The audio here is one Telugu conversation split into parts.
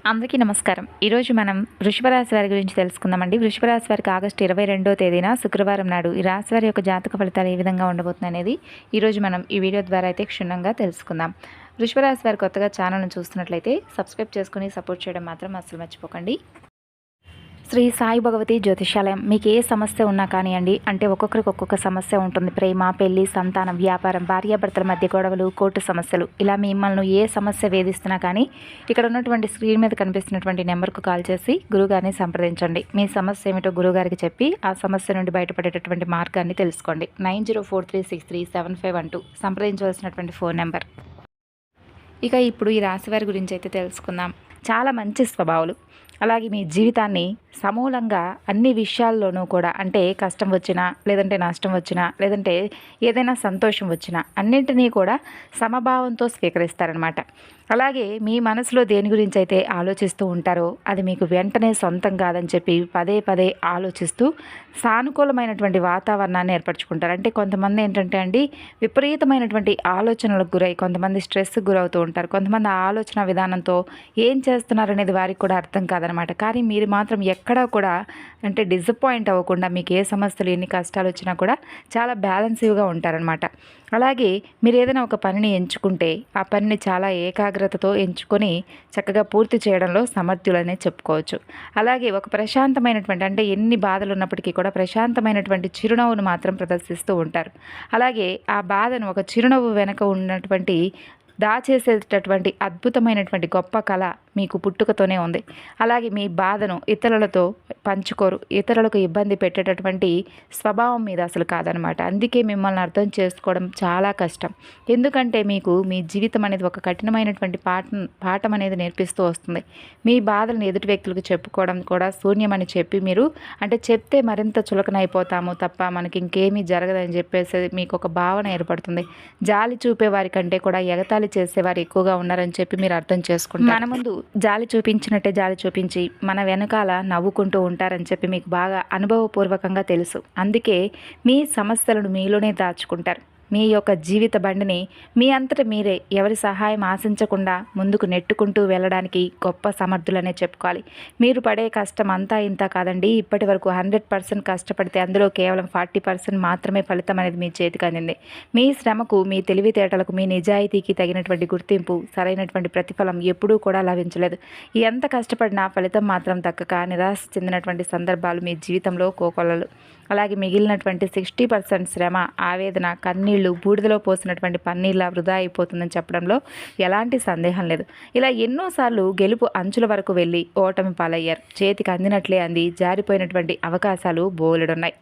అందరికీ నమస్కారం. ఈరోజు మనం వృషభ రాశి వారి గురించి తెలుసుకుందామండి. వృషభ రాశి వారికి ఆగస్టు 22వ తేదీన శుక్రవారం నాడు ఈ రాశి వారి యొక్క జాతక ఫలితాలు ఏ విధంగా ఉండబోతుంది అనేది ఈరోజు మనం ఈ వీడియో ద్వారా అయితే క్షుణ్ణంగా తెలుసుకుందాం. వృషభ రాశి వారి కొత్తగా ఛానల్ను చూస్తున్నట్లయితే సబ్స్క్రైబ్ చేసుకుని సపోర్ట్ చేయడం మాత్రం అస్సలు మర్చిపోకండి. శ్రీ సాయి భగవతి జ్యోతిషాలయం. మీకు ఏ సమస్య ఉన్నా కానివ్వండి, అంటే ఒక్కొక్కరికి ఒక్కొక్క సమస్య ఉంటుంది. ప్రేమ, పెళ్లి, సంతానం, వ్యాపారం, భార్యాభర్తల మధ్య గొడవలు, కోర్టు సమస్యలు, ఇలా మిమ్మల్ని ఏ సమస్య వేధిస్తున్నా కానీ ఇక్కడ ఉన్నటువంటి స్క్రీన్ మీద కనిపిస్తున్నటువంటి నెంబర్కు కాల్ చేసి గురుగారిని సంప్రదించండి. మీ సమస్య ఏమిటో గురుగారికి చెప్పి ఆ సమస్య నుండి బయటపడేటటువంటి మార్గాన్ని తెలుసుకోండి. 9043637512 సంప్రదించవలసినటువంటి ఫోన్ నెంబర్. ఇక ఇప్పుడు ఈ రాశి వారి గురించి అయితే తెలుసుకుందాం. చాలా మంచి స్వభావాలు, అలాగే మీ జీవితాన్ని సమూలంగా అన్ని విషయాల్లోనూ కూడా, అంటే కష్టం వచ్చినా, లేదంటే నష్టం వచ్చినా, లేదంటే ఏదైనా సంతోషం వచ్చినా అన్నింటినీ కూడా సమభావంతో స్వీకరిస్తారనమాట. అలాగే మీ మనసులో దేని గురించి అయితే ఆలోచిస్తూ ఉంటారో అది మీకు వెంటనే సొంతం కాదని చెప్పి పదే పదే ఆలోచిస్తూ సానుకూలమైనటువంటి వాతావరణాన్ని ఏర్పరచుకుంటారు. అంటే కొంతమంది ఏంటంటే అండి, విపరీతమైనటువంటి ఆలోచనలకు గురై కొంతమంది స్ట్రెస్కి గురవుతూ ఉంటారు. కొంతమంది ఆ ఆలోచన విధానంతో ఏం చేస్తున్నారనేది వారికి కూడా అర్థం కాదనమాట. కానీ మీరు మాత్రం ఎక్కడా కూడా అంటే డిసప్పాయింట్ అవ్వకుండా, మీకు ఏ సమస్యలు ఎన్ని కష్టాలు వచ్చినా కూడా చాలా బ్యాలెన్స్గా ఉంటారనమాట. అలాగే మీరు ఏదైనా ఒక పనిని ఎంచుకుంటే ఆ పనిని చాలా ఏకాగ్రతతో ఎంచుకొని చక్కగా పూర్తి చేయడంలో సమర్థులనే చెప్పుకోవచ్చు. అలాగే ఒక ప్రశాంతమైనటువంటి, అంటే ఎన్ని బాధలు ఉన్నప్పటికీ కూడా ప్రశాంతమైనటువంటి చిరునవ్వును మాత్రం ప్రదర్శిస్తూ ఉంటారు. అలాగే ఆ బాధను ఒక చిరునవ్వు వెనక ఉన్నటువంటి దాచేసేటటువంటి అద్భుతమైనటువంటి గొప్ప కళ మీకు పుట్టుకతోనే ఉంది. అలాగే మీ బాధను ఇతరులతో పంచుకోరు, ఇతరులకు ఇబ్బంది పెట్టేటటువంటి స్వభావం మీద అసలు కాదనమాట. అందుకే మిమ్మల్ని అర్థం చేసుకోవడం చాలా కష్టం. ఎందుకంటే మీకు మీ జీవితం అనేది ఒక కఠినమైనటువంటి పాఠం అనేది నేర్పిస్తూ వస్తుంది. మీ బాధలను ఎదుటి వ్యక్తులకు చెప్పుకోవడం కూడా శూన్యమని చెప్పి మీరు, అంటే చెప్తే మరింత చులకనైపోతాము తప్ప మనకి ఇంకేమీ జరగదని చెప్పేసి మీకు ఒక భావన ఏర్పడుతుంది. జాలి చూపే వారి కంటే కూడా ఎగతాళి చేసేవారు ఎక్కువగా ఉన్నారని చెప్పి మీరు అర్థం చేసుకుంటారు. మన ముందు జాలి చూపించినట్టే జాలి చూపించి మన వెనకాల నవ్వుకుంటూ ఉంటారని చెప్పి మీకు బాగా అనుభవపూర్వకంగా తెలుసు. అందుకే మీ సమస్యలను మీలోనే దాచుకుంటారు. మీ యొక్క జీవిత బండిని మీ అంతట మీరే ఎవరి సహాయం ఆశించకుండా ముందుకు నెట్టుకుంటూ వెళ్ళడానికి గొప్ప సమర్థులనే చెప్పుకోవాలి. మీరు పడే కష్టం అంతా ఇంత కాదండి. ఇప్పటి వరకు 100% కష్టపడితే అందులో కేవలం 40% మాత్రమే ఫలితం అనేది మీ చేతికి అందింది. మీ శ్రమకు, మీ తెలివితేటలకు, మీ నిజాయితీకి తగినటువంటి గుర్తింపు, సరైనటువంటి ప్రతిఫలం ఎప్పుడూ కూడా లభించలేదు. ఎంత కష్టపడినా ఫలితం మాత్రం దక్కక నిరాశ చెందినటువంటి సందర్భాలు మీ జీవితంలో కోకొల్లలు. అలాగే మిగిలినటువంటి 60% శ్రమ, ఆవేదన, కన్నీళ్లు బూడిదలో పోసినటువంటి పన్నీళ్ళ వృధా అయిపోతుందని చెప్పడంలో ఎలాంటి సందేహం లేదు. ఇలా ఎన్నోసార్లు గెలుపు అంచుల వరకు వెళ్ళి ఓటమి పాలయ్యారు. చేతికి అందినట్లే అంది జారిపోయినటువంటి అవకాశాలు బోలెడున్నాయి.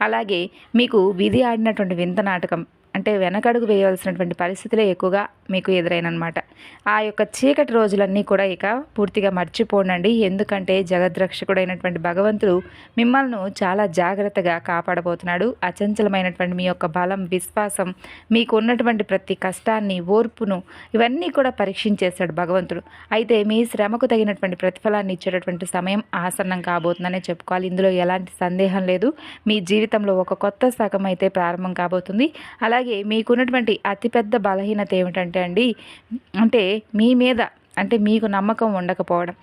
అలాగే మీకు విధి ఆడినటువంటి వింత నాటకం, అంటే వెనకడుగు వేయవలసినటువంటి పరిస్థితులే ఎక్కువగా మీకు ఎదురైనమాట. ఆ యొక్క చీకటి రోజులన్నీ కూడా ఇక పూర్తిగా మర్చిపోండి. ఎందుకంటే జగద్రక్షకుడైనటువంటి భగవంతుడు మిమ్మల్ని చాలా జాగ్రత్తగా కాపాడబోతున్నాడు. అచంచలమైనటువంటి మీ యొక్క బలం, విశ్వాసం, మీకు ఉన్నటువంటి ప్రతి కష్టాన్ని, ఓర్పును, ఇవన్నీ కూడా పరీక్షించేశాడు భగవంతుడు. అయితే మీ శ్రమకు తగినటువంటి ప్రతిఫలాన్ని ఇచ్చేటటువంటి సమయం ఆసన్నం కాబోతుందనే చెప్పుకోవాలి. ఇందులో ఎలాంటి సందేహం లేదు. మీ జీవితంలో ఒక కొత్త శకం అయితే ప్రారంభం కాబోతుంది. అలాగే మీకున్నటువంటి అతిపెద్ద బలహీనత ఏమిటంటే అండి, అంటే మీ మీద, అంటే మీకు నమ్మకం ఉండకపోవడం.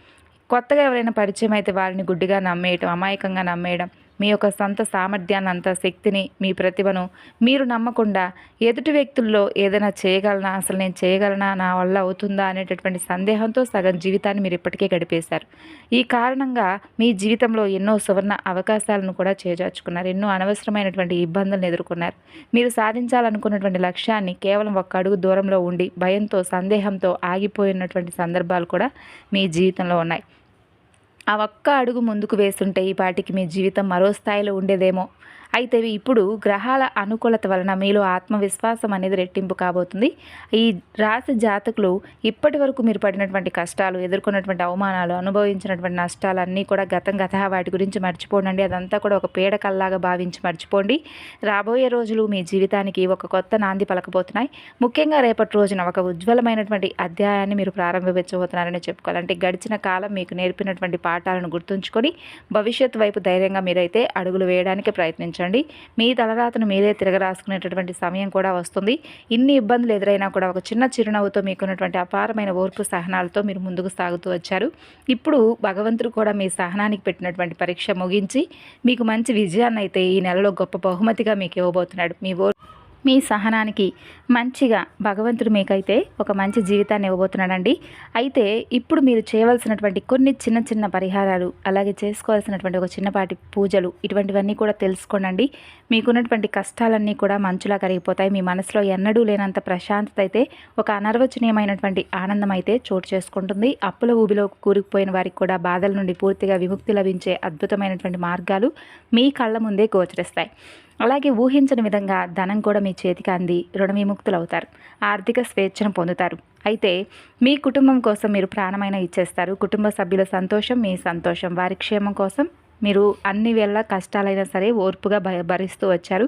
కొత్తగా ఎవరైనా పరిచయం అయితే వారిని గుడ్డిగా నమ్మేయటం, అమాయకంగా నమ్మేయడం, మీ యొక్క సొంత సామర్థ్యాన్ని, అంత శక్తిని, మీ ప్రతిభను మీరు నమ్మకుండా ఎదుటి వ్యక్తుల్లో ఏదైనా చేయగలనా, అసలు నేను చేయగలనా, నా వల్ల అవుతుందా అనేటటువంటి సందేహంతో సగం జీవితాన్ని మీరు ఇప్పటికే గడిపేశారు. ఈ కారణంగా మీ జీవితంలో ఎన్నో సువర్ణ అవకాశాలను కూడా చేజార్చుకున్నారు. ఎన్నో అనవసరమైనటువంటి ఇబ్బందులను ఎదుర్కొన్నారు. మీరు సాధించాలనుకున్నటువంటి లక్ష్యాన్ని కేవలం ఒక్క అడుగు దూరంలో ఉండి భయంతో, సందేహంతో ఆగిపోయినటువంటి సందర్భాలు కూడా మీ జీవితంలో ఉన్నాయి. ఆ ఒక్క అడుగు ముందుకు వేస్తుంటే ఈ పాటికి మీ జీవితం మరో స్థాయిలో ఉండేదేమో. అయితే ఇప్పుడు గ్రహాల అనుకూలత వలన మీలో ఆత్మవిశ్వాసం అనేది రెట్టింపు కాబోతుంది. ఈ రాశి జాతకులు ఇప్పటి వరకు మీరు పడినటువంటి కష్టాలు, ఎదుర్కొన్నటువంటి అవమానాలు, అనుభవించినటువంటి నష్టాలన్నీ కూడా గతం, వాటి గురించి మర్చిపోండి. అదంతా కూడా ఒక పీడకల్లాగా భావించి మర్చిపోండి. రాబోయే రోజులు మీ జీవితానికి ఒక కొత్త నాంది పలకబోతున్నాయి. ముఖ్యంగా రేపటి రోజున ఒక ఉజ్వలమైనటువంటి అధ్యాయాన్ని మీరు ప్రారంభించబోతున్నారని చెప్పుకోవాలి. అంటే గడిచిన కాలం మీకు నేర్పినటువంటి పాఠాలను గుర్తుంచుకొని భవిష్యత్తు వైపు ధైర్యంగా మీరైతే అడుగులు వేయడానికి ప్రయత్నించండి. ప్రయత్నించండి. మీ తలరాతను మీరే తిరగరాసుకునేటటువంటి సమయం కూడా వస్తుంది. ఇన్ని ఇబ్బందులు ఎదురైనా కూడా ఒక చిన్న చిరునవ్వుతో మీకున్నటువంటి అపారమైన ఓర్పు సహనాలతో మీరు ముందుకు సాగుతూ వచ్చారు. ఇప్పుడు భగవంతుడు కూడా మీ సహనానికి పెట్టినటువంటి పరీక్ష ముగించి మీకు మంచి విజయాన్ని అయితే ఈ నెలలో గొప్ప బహుమతిగా మీకు ఇవ్వబోతున్నాడు. మీ సహనానికి మంచిగా భగవంతుడు మీకైతే ఒక మంచి జీవితాన్ని ఇవ్వబోతున్నాడండి. అయితే ఇప్పుడు మీరు చేయవలసినటువంటి కొన్ని చిన్న చిన్న పరిహారాలు, అలాగే చేసుకోవాల్సినటువంటి ఒక చిన్నపాటి పూజలు, ఇటువంటివన్నీ కూడా తెలుసుకోండి. మీకున్నటువంటి కష్టాలన్నీ కూడా మంచులా కరిగిపోతాయి. మీ మనసులో ఎన్నడూ లేనంత ప్రశాంతత అయితే, ఒక అనర్వచనీయమైనటువంటి ఆనందం అయితే చోటు చేసుకుంటుంది. అప్పుల ఊబిలో కూరుకుపోయిన వారికి కూడా బాధల నుండి పూర్తిగా విముక్తి లభించే అద్భుతమైనటువంటి మార్గాలు మీ కళ్ళ ముందే గోచరిస్తాయి. అలాగే ఊహించని విధంగా ధనం కూడా మీ చేతికి అంది రుణ విముక్తులు అవుతారు. ఆర్థిక స్వేచ్ఛను పొందుతారు. అయితే మీ కుటుంబం కోసం మీరు ప్రాణమైన ఇచ్చేస్తారు. కుటుంబ సభ్యుల సంతోషం మీ సంతోషం. వారి క్షేమం కోసం మీరు అన్ని వేళ కష్టాలైనా సరే ఓర్పుగా భరిస్తూ వచ్చారు.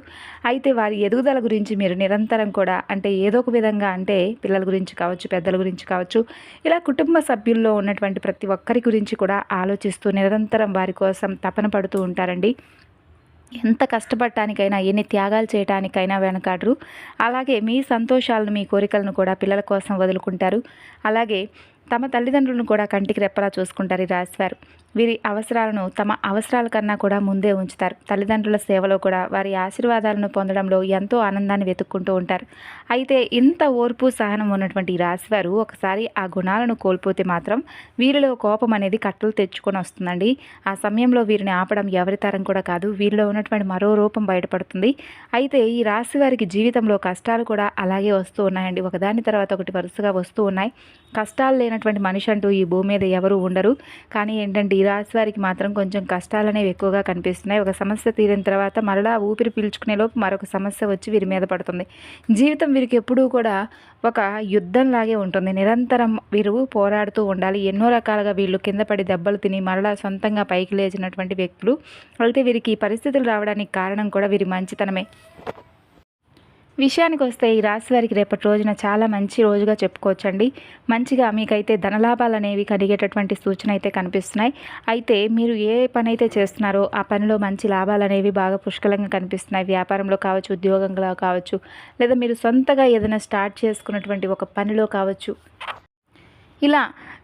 అయితే వారి ఎదుగుదల గురించి మీరు నిరంతరం కూడా అంటే ఏదో ఒక విధంగా అంటే పిల్లల గురించి కావచ్చు, పెద్దల గురించి కావచ్చు, ఇలా కుటుంబ సభ్యుల్లో ఉన్నటువంటి ప్రతి ఒక్కరి గురించి కూడా ఆలోచిస్తూ నిరంతరం వారి కోసం తపన పడుతూ ఉంటారండి. ఎంత కష్టపడటానికైనా, ఎన్ని త్యాగాలు చేయడానికైనా వెనకాడరు. అలాగే మీ సంతోషాలను, మీ కోరికలను కూడా పిల్లల కోసం వదులుకుంటారు. అలాగే తమ తల్లిదండ్రులను కూడా కంటికి రెప్పలా చూసుకుంటారు ఈ రాశివారు. వీరి అవసరాలను తమ అవసరాల కన్నా కూడా ముందే ఉంచుతారు. తల్లిదండ్రుల సేవలో కూడా వారి ఆశీర్వాదాలను పొందడంలో ఎంతో ఆనందాన్ని వెతుక్కుంటూ ఉంటారు. అయితే ఇంత ఓర్పు సహనం ఉన్నటువంటి ఈ రాశివారు ఒకసారి ఆ గుణాలను కోల్పోతే మాత్రం వీరిలో కోపం అనేది కట్టలు తెచ్చుకొని వస్తుందండి. ఆ సమయంలో వీరిని ఆపడం ఎవరి తరం కూడా కాదు. వీరిలో ఉన్నటువంటి మరో రూపం బయటపడుతుంది. అయితే ఈ రాశి వారికి జీవితంలో కష్టాలు కూడా అలాగే వస్తూ ఉన్నాయండి. ఒకదాని తర్వాత ఒకటి వరుసగా వస్తూ ఉన్నాయి. కష్టాలు లేనటువంటి మనిషి అంటూ ఈ భూమి మీద ఎవరు ఉండరు. కానీ ఏంటంటే ఈ రాశి వారికి మాత్రం కొంచెం కష్టాలనేవి ఎక్కువగా కనిపిస్తున్నాయి. ఒక సమస్య తీరిన తర్వాత మరలా ఊపిరి పీల్చుకునే లోపు మరొక సమస్య వచ్చి వీరి మీద పడుతుంది. జీవితం వీరికి ఎప్పుడూ కూడా ఒక యుద్ధంలాగే ఉంటుంది. నిరంతరం వీరు పోరాడుతూ ఉండాలి. ఎన్నో రకాలుగా వీళ్ళు కింద పడి దెబ్బలు తిని మరలా సొంతంగా పైకి లేచినటువంటి వ్యక్తులు. అయితే వీరికి ఈ పరిస్థితులు రావడానికి కారణం కూడా వీరి మంచితనమే. విషయానికి వస్తే ఈ రాశి వారికి రేపటి రోజున చాలా మంచి రోజుగా చెప్పుకోవచ్చండి. మంచిగా మీకైతే ధనలాభాలు అనేవి కలిగేటటువంటి సూచన అయితే కనిపిస్తున్నాయి. అయితే మీరు ఏ పని అయితే చేస్తున్నారో ఆ పనిలో మంచి లాభాలు అనేవి బాగా పుష్కలంగా కనిపిస్తున్నాయి. వ్యాపారంలో కావచ్చు, ఉద్యోగంలో కావచ్చు, లేదా మీరు సొంతగా ఏదైనా స్టార్ట్ చేసుకున్నటువంటి ఒక పనిలో కావచ్చు. ఇలా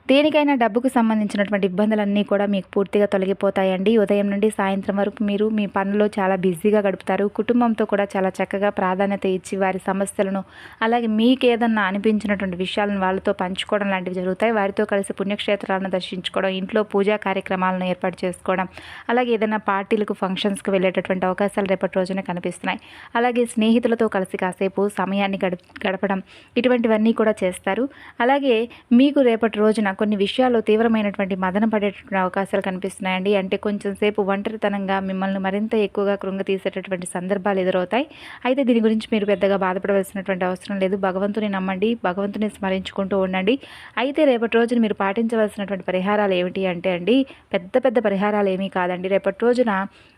దేనికైనా డబ్బుకు సంబంధించినటువంటి ఇబ్బందులన్నీ కూడా మీకు పూర్తిగా తొలగిపోతాయండి. ఉదయం నుండి సాయంత్రం వరకు మీరు మీ పనుల్లో చాలా బిజీగా గడుపుతారు. కుటుంబంతో కూడా చాలా చక్కగా ప్రాధాన్యత ఇచ్చి వారి సమస్యలను, అలాగే మీకు ఏదన్నా అనిపించినటువంటి విషయాలను వాళ్ళతో పంచుకోవడం లాంటివి జరుగుతాయి. వారితో కలిసి పుణ్యక్షేత్రాలను దర్శించుకోవడం, ఇంట్లో పూజా కార్యక్రమాలను ఏర్పాటు చేసుకోవడం, అలాగే ఏదైనా పార్టీలకు, ఫంక్షన్స్కి వెళ్ళేటటువంటి అవకాశాలు రేపటి రోజున కనిపిస్తున్నాయి. అలాగే స్నేహితులతో కలిసి కాసేపు సమయాన్ని గడపడం, ఇటువంటివన్నీ కూడా చేస్తారు. అలాగే మీకు రేపటి రోజున కొన్ని విషయాల్లో తీవ్రమైనటువంటి మదన పడేటటువంటి అవకాశాలు కనిపిస్తున్నాయండి. అంటే కొంచెం సేపు ఒంటరితనంగా మిమ్మల్ని మరింత ఎక్కువగా కృంగతీసేటటువంటి సందర్భాలు ఎదురవుతాయి. అయితే దీని గురించి మీరు పెద్దగా బాధపడవలసినటువంటి అవసరం లేదు. భగవంతుని నమ్మండి, భగవంతుని స్మరించుకుంటూ ఉండండి. అయితే రేపటి రోజున మీరు పాటించవలసినటువంటి పరిహారాలు ఏమిటి అంటే అండి, పెద్ద పెద్ద పరిహారాలు ఏమీ కాదండి. రేపటి రోజున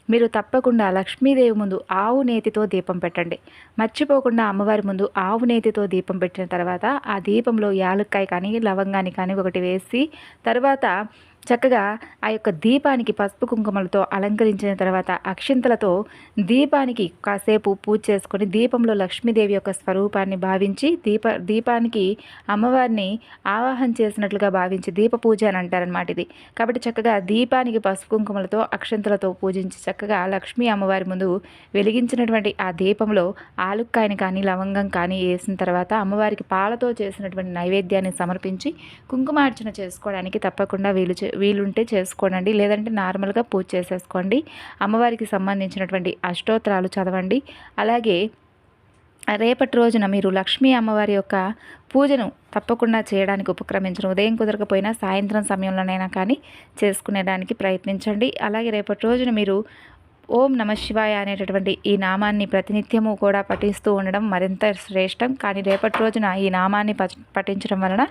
మీరు తప్పకుండా లక్ష్మీదేవి ముందు ఆవు నేతితో దీపం పెట్టండి. మర్చిపోకుండా అమ్మవారి ముందు ఆవు నేతితో దీపం పెట్టిన తర్వాత ఆ దీపంలో యాలక్కాయ కానీ, లవంగాన్ని కానీ ఒకటి వేసి తర్వాత చక్కగా ఆ యొక్క దీపానికి పసుపు కుంకుమలతో అలంకరించిన తర్వాత అక్షింతలతో దీపానికి కాసేపు పూజ చేసుకొని దీపంలో లక్ష్మీదేవి యొక్క స్వరూపాన్ని భావించి దీపానికి అమ్మవారిని ఆవాహన చేసినట్లుగా భావించి దీప పూజ అని అంటారనమాట ఇది. కాబట్టి చక్కగా దీపానికి పసుపు కుంకుమలతో అక్షింతలతో పూజించి చక్కగా లక్ష్మీ అమ్మవారి ముందు వెలిగించినటువంటి ఆ దీపంలో ఆలుక్కాయని కానీ, లవంగం కానీ వేసిన తర్వాత అమ్మవారికి పాలతో చేసినటువంటి నైవేద్యాన్ని సమర్పించి కుంకుమార్చన చేసుకోవడానికి తప్పకుండా వీలుంటే చేసుకోండి. లేదంటే నార్మల్గా పూజ చేసేసుకోండి. అమ్మవారికి సంబంధించినటువంటి అష్టోత్తరాలు చదవండి. అలాగే రేపటి రోజున మీరు లక్ష్మీ అమ్మవారి యొక్క పూజను తప్పకుండా చేయడానికి ఉపక్రమించడం. ఉదయం కుదరకపోయినా సాయంత్రం సమయంలోనైనా కానీ చేసుకునేదానికి ప్రయత్నించండి. అలాగే రేపటి రోజున మీరు ఓం నమ శివాయ అనేటటువంటి ఈ నామాన్ని ప్రతినిత్యము కూడా పఠిస్తూ ఉండడం మరింత శ్రేష్టం. కానీ రేపటి రోజున ఈ నామాన్ని పఠించడం వలన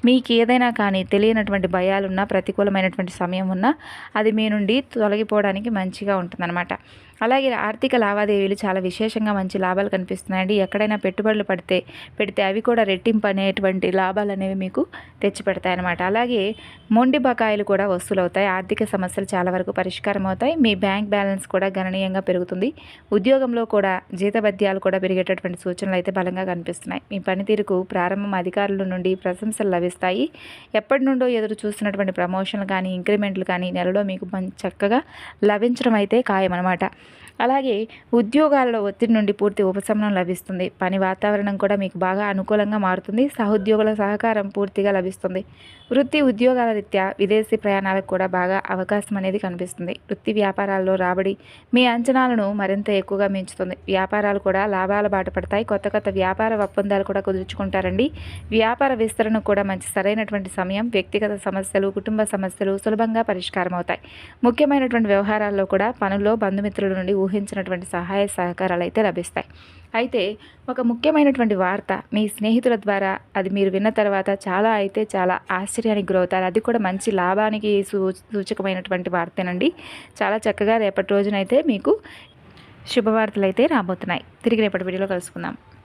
మీకు ఏదైనా కానీ తెలియనటువంటి భయాలున్నా, ప్రతికూలమైనటువంటి సమయం ఉన్నా అది మీ నుండి తొలగిపోవడానికి మంచిగా ఉంటుందన్నమాట. అలాగే ఆర్థిక లావాదేవీలు చాలా విశేషంగా మంచి లాభాలు కనిపిస్తున్నాయండి. ఎక్కడైనా పెట్టుబడులు పెడితే అవి కూడా రెట్టింపు అనేటువంటి లాభాలు అనేవి మీకు తెచ్చిపెడతాయన్నమాట. అలాగే మొండి బకాయిలు కూడా వసూలవుతాయి. ఆర్థిక సమస్యలు చాలా వరకు పరిష్కారం అవుతాయి. మీ బ్యాంక్ బ్యాలెన్స్ కూడా గణనీయంగా పెరుగుతుంది. ఉద్యోగంలో కూడా జీతభత్యాలు కూడా పెరిగేటటువంటి సూచనలు అయితే బలంగా కనిపిస్తున్నాయి. మీ పనితీరుకు ప్రారంభం అధికారుల నుండి ప్రశంసలు లభిస్తాయి. ఎప్పటి నుండో ఎదురు చూస్తున్నటువంటి ప్రమోషన్లు కానీ ఇంక్రిమెంట్లు కానీ నెలలో మీకు చక్కగా లభించడం అయితే ఖాయమన్నమాట. అలాగే ఉద్యోగాలలో ఒత్తిడి నుండి పూర్తి ఉపశమనం లభిస్తుంది. పని వాతావరణం కూడా మీకు బాగా అనుకూలంగా మారుతుంది. సహోద్యోగుల సహకారం పూర్తిగా లభిస్తుంది. వృత్తి ఉద్యోగాల రీత్యా విదేశీ ప్రయాణాలకు కూడా బాగా అవకాశం అనేది కనిపిస్తుంది. వృత్తి వ్యాపారాల్లో రాబడి మీ అంచనాలను మరింత ఎక్కువగా మించుతుంది. వ్యాపారాలు కూడా లాభాల బాట పడతాయి. కొత్త వ్యాపార ఒప్పందాలు కూడా కుదుర్చుకుంటారండి. వ్యాపార విస్తరణ కూడా మంచి సరైనటువంటి సమయం. వ్యక్తిగత సమస్యలు కుటుంబ సమస్యలు సులభంగా పరిష్కారం అవుతాయి. ముఖ్యమైనటువంటి వ్యవహారాల్లో కూడా పనుల్లో బంధుమిత్రుల నుండి ఊహించినటువంటి సహాయ సహకారాలు అయితే లభిస్తాయి. అయితే ఒక ముఖ్యమైనటువంటి వార్త మీ స్నేహితుల ద్వారా అది మీరు విన్న తర్వాత చాలా ఆశ్చర్యానికి గురవుతారు. అది కూడా మంచి లాభానికి సూచకమైనటువంటి వార్తేనండి. చాలా చక్కగా రేపటి రోజునైతే మీకు శుభవార్తలు అయితే రాబోతున్నాయి. తిరిగి రేపటి వీడియోలో కలుసుకుందాం.